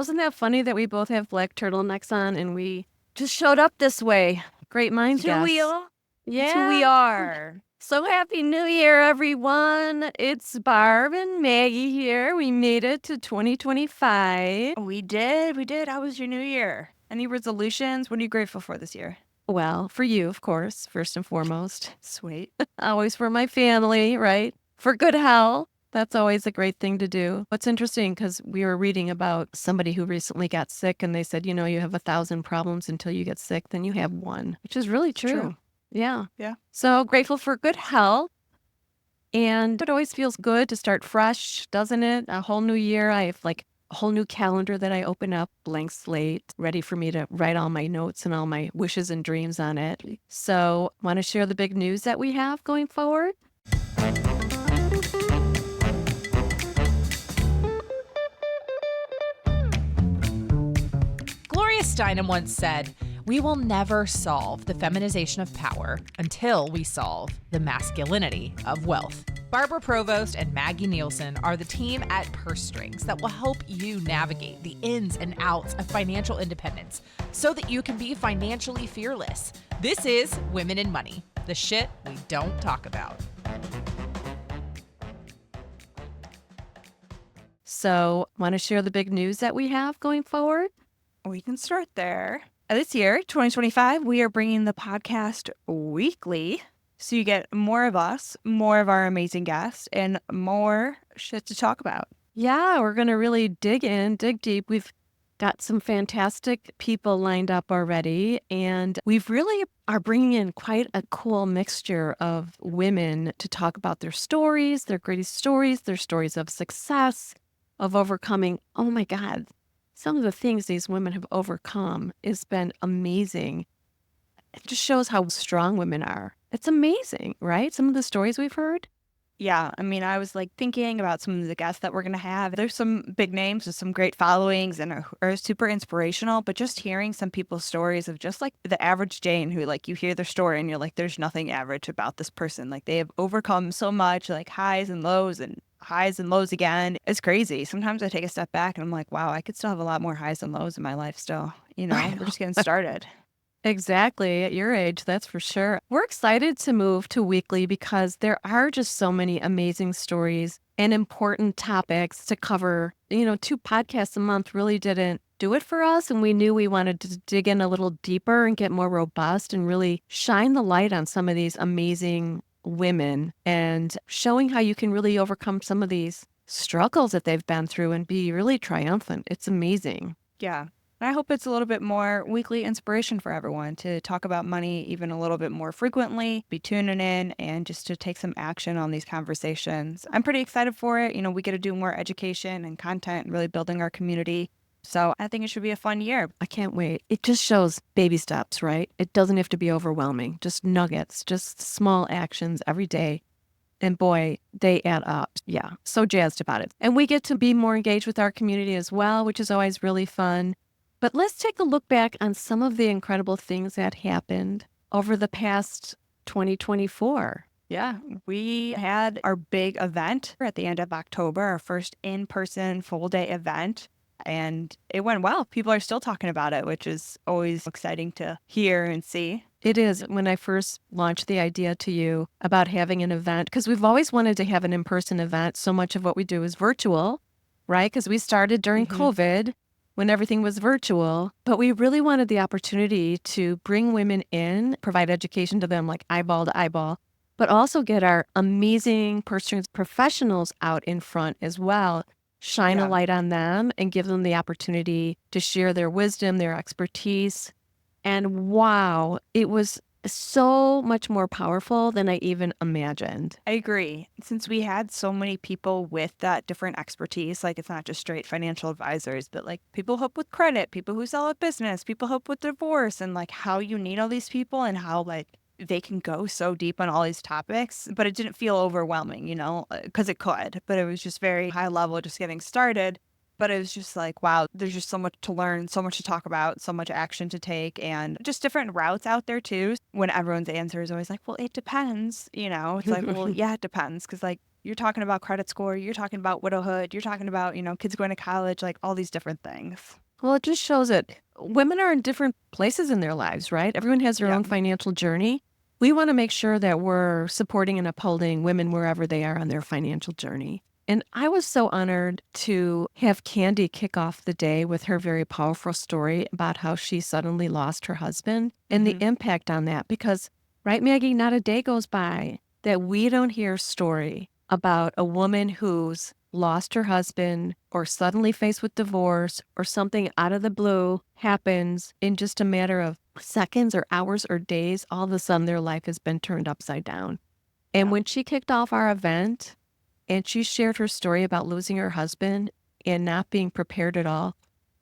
Wasn't that funny that we both have black turtlenecks on and we just showed up this way? Great minds, It's who we guess. are. It's who we Yeah. are. So happy New Year, everyone. It's Barb and Maggie here. We made it to 2025. We did. We did. How was your new year? Any resolutions? What are you grateful for this year? Well, for you, of course, first and foremost. Sweet. Always for my family, right? For good health. That's always a great thing to do. What's interesting, because we were reading about somebody who recently got sick and they said, you have 1,000 problems until you get sick, then you have one, which is really true. Yeah. Yeah. So grateful for good health. And it always feels good to start fresh, doesn't it? A whole new year. I have like a whole new calendar that I open up, blank slate, ready for me to write all my notes and all my wishes and dreams on it. So, want to share the big news that we have going forward? Gloria Steinem once said, "We will never solve the feminization of power until we solve the masculinity of wealth." Barbara Provost and Maggie Nielsen are the team at Purse Strings that will help you navigate the ins and outs of financial independence so that you can be financially fearless. This is Women in Money, the shit we don't talk about. So, want to share the big news that we have going forward? We can start there. This year, 2025, we are bringing the podcast weekly. So you get more of us, more of our amazing guests, and more shit to talk about. Yeah, we're going to really dig deep. We've got some fantastic people lined up already, and we've really are bringing in quite a cool mixture of women to talk about their stories, their greatest stories, their stories of success, of overcoming. Oh my God, some of the things these women have overcome has been amazing. It just shows how strong women are. It's amazing, right? Some of the stories we've heard. Yeah, I mean, I was like thinking about some of the guests that we're going to have. There's some big names with some great followings and are super inspirational, but just hearing some people's stories of just like the average Jane who like you hear their story and you're like, there's nothing average about this person. Like they have overcome so much, like highs and lows again. It's crazy. Sometimes I take a step back and I'm like, wow, I could still have a lot more highs and lows in my life still. We're just getting started. Exactly. At your age, that's for sure. We're excited to move to weekly because there are just so many amazing stories and important topics to cover. 2 podcasts a month really didn't do it for us. And we knew we wanted to dig in a little deeper and get more robust and really shine the light on some of these amazing women and showing how you can really overcome some of these struggles that they've been through and be really triumphant. It's amazing. Yeah. I hope it's a little bit more weekly inspiration for everyone to talk about money even a little bit more frequently, be tuning in, and just to take some action on these conversations. I'm pretty excited for it. We get to do more education and content and really building our community. So I think it should be a fun year. I can't wait. It just shows baby steps, right? It doesn't have to be overwhelming. Just nuggets, just small actions every day. And boy, they add up. Yeah, so jazzed about it. And we get to be more engaged with our community as well, which is always really fun. But let's take a look back on some of the incredible things that happened over the past 2024. Yeah, we had our big event at the end of October, our first in-person full-day event, and it went well. People are still talking about it, which is always exciting to hear and see. It is. When I first launched the idea to you about having an event, because we've always wanted to have an in-person event. So much of what we do is virtual, right? Because we started during COVID when everything was virtual, but we really wanted the opportunity to bring women in, provide education to them like eyeball to eyeball, but also get our amazing Purse Strings professionals out in front as well, shine a light on them and give them the opportunity to share their wisdom, their expertise. And wow, it was so much more powerful than I even imagined. I agree. Since we had so many people with that different expertise, like it's not just straight financial advisors, but like people who help with credit, people who sell a business, people who help with divorce, and like how you need all these people and how like they can go so deep on all these topics, but it didn't feel overwhelming, because it could, but it was just very high level, just getting started. But it was just like, wow, there's just so much to learn, so much to talk about, so much action to take, and just different routes out there too. When everyone's answer is always like, well, it depends, It's like, well, yeah, it depends. Because like You're talking about credit score. You're talking about widowhood. You're talking about, kids going to college, like all these different things. Well, it just shows that women are in different places in their lives, right? Everyone has their Yeah. own financial journey. We want to make sure that we're supporting and upholding women wherever they are on their financial journey. And I was so honored to have Candy kick off the day with her very powerful story about how she suddenly lost her husband and the impact on that. Because, right, Maggie, not a day goes by that we don't hear a story about a woman who's lost her husband or suddenly faced with divorce or something out of the blue happens in just a matter of seconds or hours or days. All of a sudden, their life has been turned upside down. And Yeah. when she kicked off our event, and she shared her story about losing her husband and not being prepared at all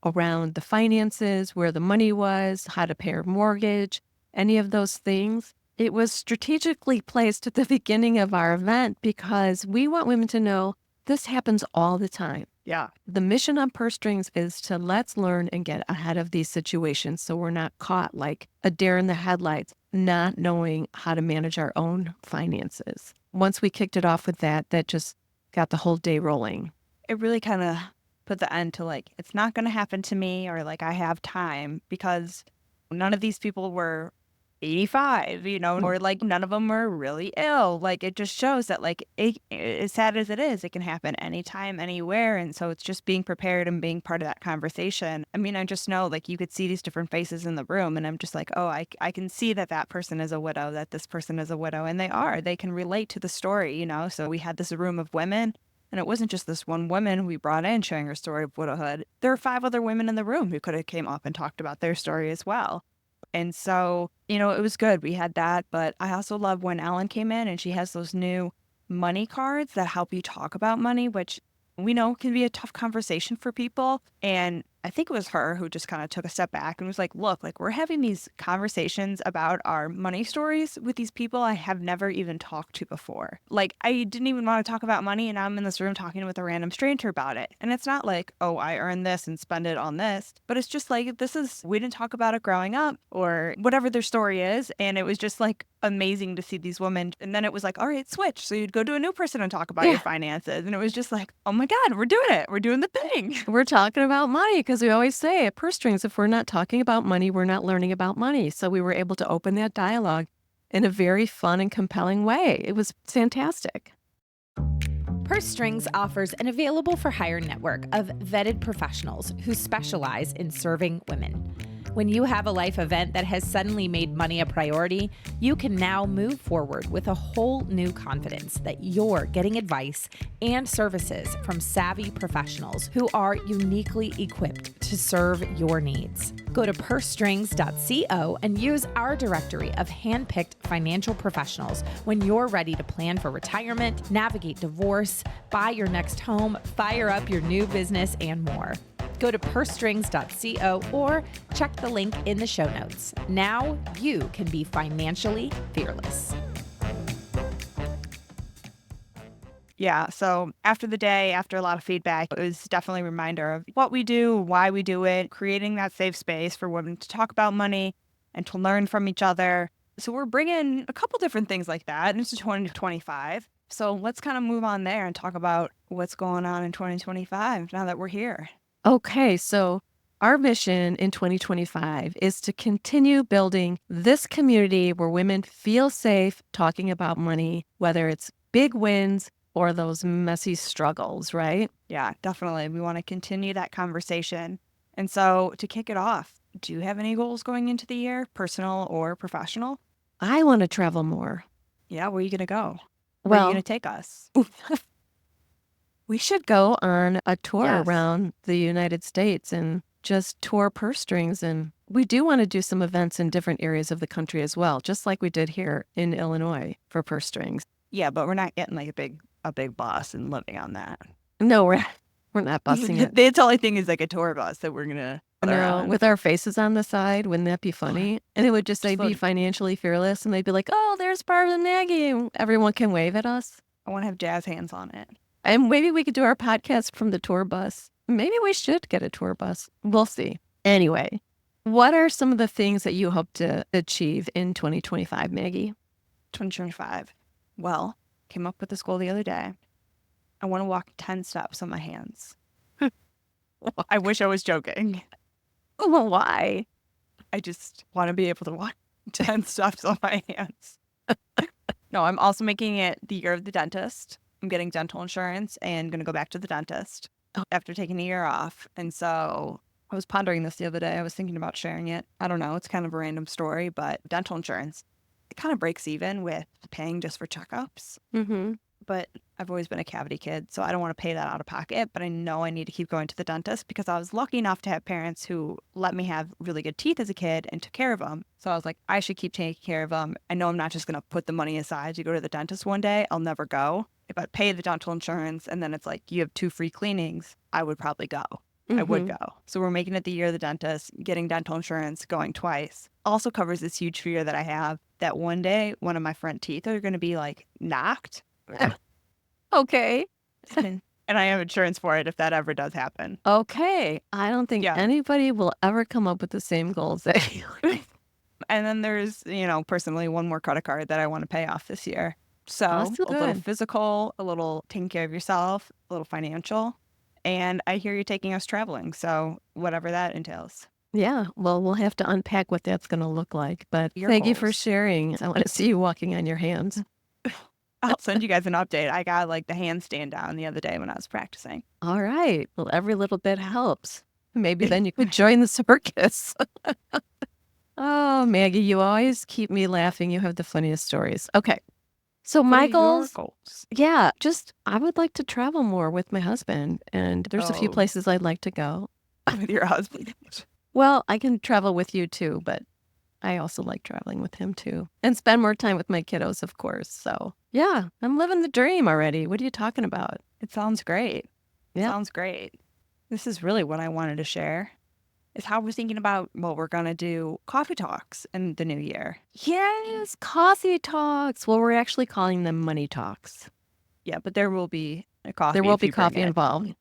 around the finances, where the money was, how to pay her mortgage, any of those things. It was strategically placed at the beginning of our event because we want women to know this happens all the time. Yeah. The mission on Purse Strings is to let's learn and get ahead of these situations so we're not caught like a deer in the headlights, not knowing how to manage our own finances. Once we kicked it off with that, that just got the whole day rolling. It really kind of put the end to like, it's not going to happen to me, or like I have time, because none of these people were 85, or like none of them were really ill. Like it just shows that like as sad as it is, it can happen anytime, anywhere. And so it's just being prepared and being part of that conversation. I mean, I just know like you could see these different faces in the room, and I'm just like, oh, I can see that that person is a widow, that this person is a widow, and they can relate to the story, So we had this room of women. And it wasn't just this one woman we brought in sharing her story of widowhood. There were 5 other women in the room who could have came up and talked about their story as well. And so, it was good. We had that. But I also love when Ellen came in and she has those new money cards that help you talk about money, which we know can be a tough conversation for people. And I think it was her who just kind of took a step back and was like, look, like we're having these conversations about our money stories with these people I have never even talked to before. Like I didn't even want to talk about money, and now I'm in this room talking with a random stranger about it. And it's not like, oh, I earned this and spend it on this, but it's just like, we didn't talk about it growing up or whatever their story is. And it was just like amazing to see these women. And then it was like, all right, switch. So you'd go to a new person and talk about your finances. And it was just like, oh my God, we're doing it. We're doing the thing. We're talking about money because we always say at Purse Strings, if we're not talking about money, we're not learning about money. So we were able to open that dialogue in a very fun and compelling way. It was fantastic. Purse Strings offers an available for hire network of vetted professionals who specialize in serving women. When you have a life event that has suddenly made money a priority, you can now move forward with a whole new confidence that you're getting advice and services from savvy professionals who are uniquely equipped to serve your needs. Go to pursestrings.co and use our directory of handpicked financial professionals when you're ready to plan for retirement, navigate divorce, buy your next home, fire up your new business, and more. Go to pursestrings.co or check the link in the show notes. Now you can be financially fearless. Yeah. So after the day, after a lot of feedback, it was definitely a reminder of what we do, why we do it, creating that safe space for women to talk about money and to learn from each other. So we're bringing a couple different things like that into 2025. So let's kind of move on there and talk about what's going on in 2025 now that we're here. Okay, so our mission in 2025 is to continue building this community where women feel safe talking about money, whether it's big wins or those messy struggles, right? Yeah, definitely. We want to continue that conversation. And so to kick it off, do you have any goals going into the year, personal or professional? I want to travel more. Yeah, where are you going to go? Where are you Well, going to take us? we should go on a tour Yes. around the United States and just tour Purse Strings. And we do want to do some events in different areas of the country as well, just like we did here in Illinois for Purse Strings. Yeah, but we're not getting like a big bus and living on that. No, we're not busing it. The only thing is like a tour bus that we're going to No, with our faces on the side, wouldn't that be funny? And it would just say, be financially fearless. And they'd be like, oh, there's Barb and Maggie. And everyone can wave at us. I want to have jazz hands on it. And maybe we could do our podcast from the tour bus. Maybe we should get a tour bus. We'll see. Anyway, what are some of the things that you hope to achieve in 2025, Maggie? 2025. Well, came up with this goal the other day. I want to walk 10 steps on my hands. I wish I was joking. Well, why? I just want to be able to walk 10 steps on my hands. No, I'm also making it the year of the dentist. I'm getting dental insurance and going to go back to the dentist after taking a year off. And so I was pondering this the other day. I was thinking about sharing it. I don't know. It's kind of a random story, but dental insurance, it kind of breaks even with paying just for checkups. Mm-hmm. But I've always been a cavity kid, so I don't want to pay that out of pocket. But I know I need to keep going to the dentist because I was lucky enough to have parents who let me have really good teeth as a kid and took care of them. So I was like, I should keep taking care of them. I know I'm not just going to put the money aside to go to the dentist one day. I'll never go. If I pay the dental insurance and then it's like, you have 2 free cleanings, I would probably go. I would go. So we're making it the year of the dentist, getting dental insurance, going twice. Also covers this huge fear that I have that one day one of my front teeth are going to be like knocked. Okay. And I have insurance for it if that ever does happen. Okay. I don't think Yeah. anybody will ever come up with the same goals that you. And then there's, personally one more credit card that I want to pay off this year. So That's a little good. physical, a little taking care of yourself, a little financial. And I hear you're taking us traveling. So whatever that entails. Yeah. Well, we'll have to unpack what that's going to look like. But Your thank you for goals. sharing. I want to see you walking on your hands. I'll send you guys an update. I got like the handstand down the other day when I was practicing. All right. Well, every little bit helps. Maybe then you could join the circus. Oh, Maggie, you always keep me laughing. You have the funniest stories. Okay. So What my are your goals, goals? yeah, just I would like to travel more with my husband. And there's a few Oh. places I'd like to go. With your husband. Well, I can travel with you too, but I also like traveling with him too. And spend more time with my kiddos, of course. So yeah, I'm living the dream already. What are you talking about? It sounds great. It Yeah. sounds great. This is really what I wanted to share. Is how we're thinking about, well, we're going to do coffee talks in the new year. Yes, coffee talks. Well, we're actually calling them money talks. Yeah, but there will be a coffee. There will if be you bring coffee it. involved.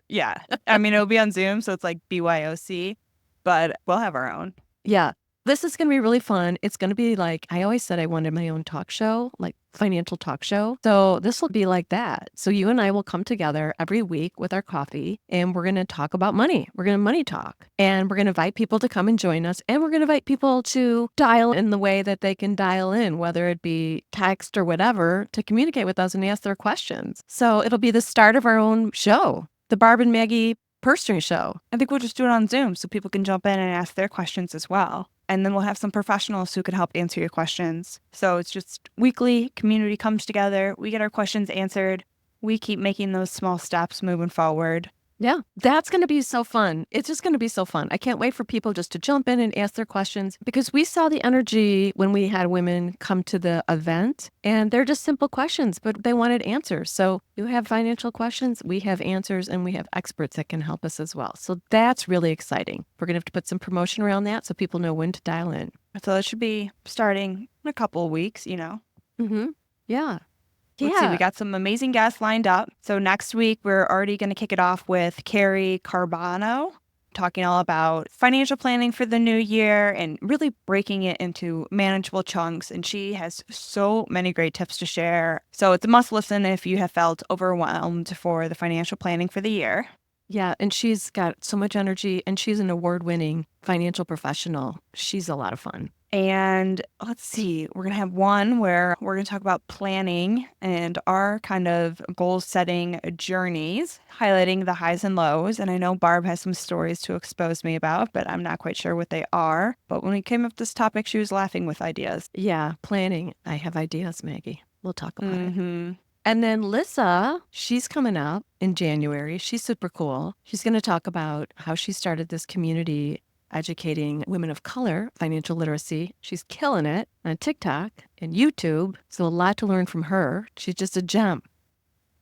Yeah. I mean, it'll be on Zoom, so it's like BYOC, but we'll have our own. Yeah. This is going to be really fun. It's going to be like, I always said I wanted my own talk show, like financial talk show. So this will be like that. So you and I will come together every week with our coffee and we're going to talk about money. We're going to money talk and we're going to invite people to come and join us. And we're going to invite people to dial in the way that they can dial in, whether it be text or whatever, to communicate with us and ask their questions. So it'll be the start of our own show, the Barb and Maggie Purse String Show. I think we'll just do it on Zoom so people can jump in and ask their questions as well. And then we'll have some professionals who can help answer your questions. So it's just weekly, community comes together. We get our questions answered. We keep making those small steps moving forward. Yeah, that's going to be so fun. It's just going to be so fun. I can't wait for people just to jump in and ask their questions because we saw the energy when we had women come to the event and they're just simple questions, but they wanted answers. So you have financial questions, we have answers, and we have experts that can help us as well. So that's really exciting. We're going to have to put some promotion around that so people know when to dial in. So it should be starting in a couple of weeks, Mm-hmm. Yeah. Let's see, we got some amazing guests lined up. So next week, we're already going to kick it off with Cary Carbonaro, talking all about financial planning for the new year and really breaking it into manageable chunks. And she has so many great tips to share. So it's a must listen if you have felt overwhelmed for the financial planning for the year. Yeah, and she's got so much energy and she's an award-winning financial professional. She's a lot of fun. And let's see, we're going to have one where we're going to talk about planning and our kind of goal setting journeys, highlighting the highs and lows. And I know Barb has some stories to expose me about, but I'm not quite sure what they are. But when we came up with this topic, she was laughing with ideas. Yeah, planning. I have ideas, Maggie. We'll talk about it. Mm-hmm. And then Lissa, she's coming up in January. She's super cool. She's going to talk about how she started this community educating women of color, financial literacy. She's killing it on TikTok and YouTube. So a lot to learn from her. She's just a gem.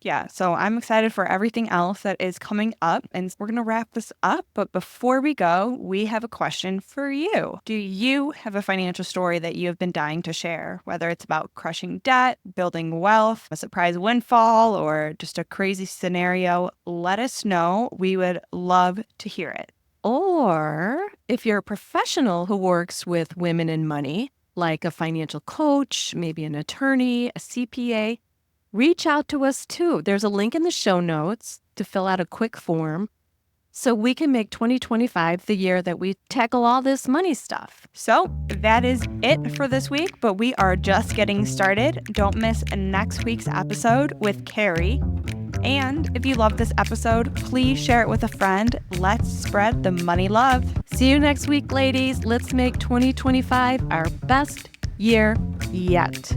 Yeah, so I'm excited for everything else that is coming up, and we're going to wrap this up. But before we go, we have a question for you. Do you have a financial story that you have been dying to share, whether it's about crushing debt, building wealth, a surprise windfall, or just a crazy scenario? Let us know. We would love to hear it. Or if you're a professional who works with women and money, like a financial coach, maybe an attorney, a CPA, reach out to us too. There's a link in the show notes to fill out a quick form so we can make 2025 the year that we tackle all this money stuff. So that is it for this week, but we are just getting started. Don't miss next week's episode with Cary. And if you love this episode, please share it with a friend. Let's spread the money love. See you next week, ladies. Let's make 2025 our best year yet.